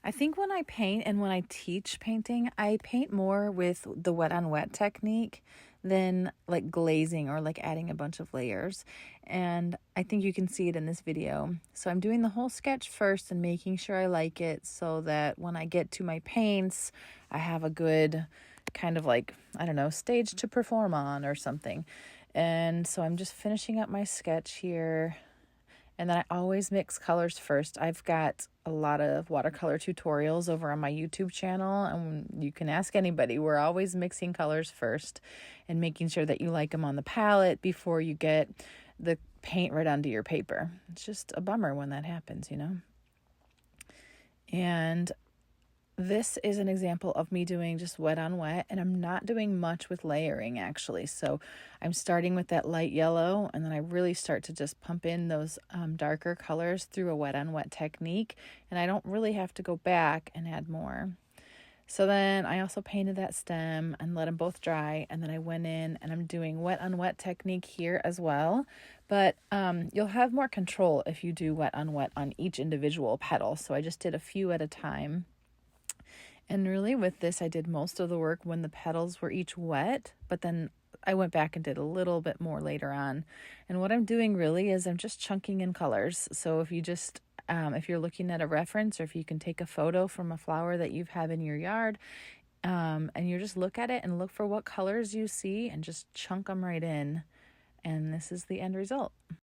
I think when I paint and when I teach painting, I paint more with the wet on wet technique than like glazing or like adding a bunch of layers. And I think you can see it in this video. So I'm doing the whole sketch first and making sure I like it so that when I get to my paints, I have a good kind of like, I don't know, stage to perform on or something. And so I'm just finishing up my sketch here. And then I always mix colors first. I've got a lot of watercolor tutorials over on my YouTube channel, and you can ask anybody. We're always mixing colors first and making sure that you like them on the palette before you get the paint right onto your paper. It's just a bummer when that happens, you know? And this is an example of me doing just wet on wet, and I'm not doing much with layering actually. So I'm starting with that light yellow, and then I really start to just pump in those darker colors through a wet on wet technique, and I don't really have to go back and add more. So then I also painted that stem and let them both dry, and then I went in and I'm doing wet on wet technique here as well. But you'll have more control if you do wet on each individual petal. So I just did a few at a time. And really with this, I did most of the work when the petals were each wet, but then I went back and did a little bit more later on. And what I'm doing really is I'm just chunking in colors. So if you just, if you're looking at a reference, or if you can take a photo from a flower that you have in your yard, and you just look at it and look for what colors you see and just chunk them right in. And this is the end result.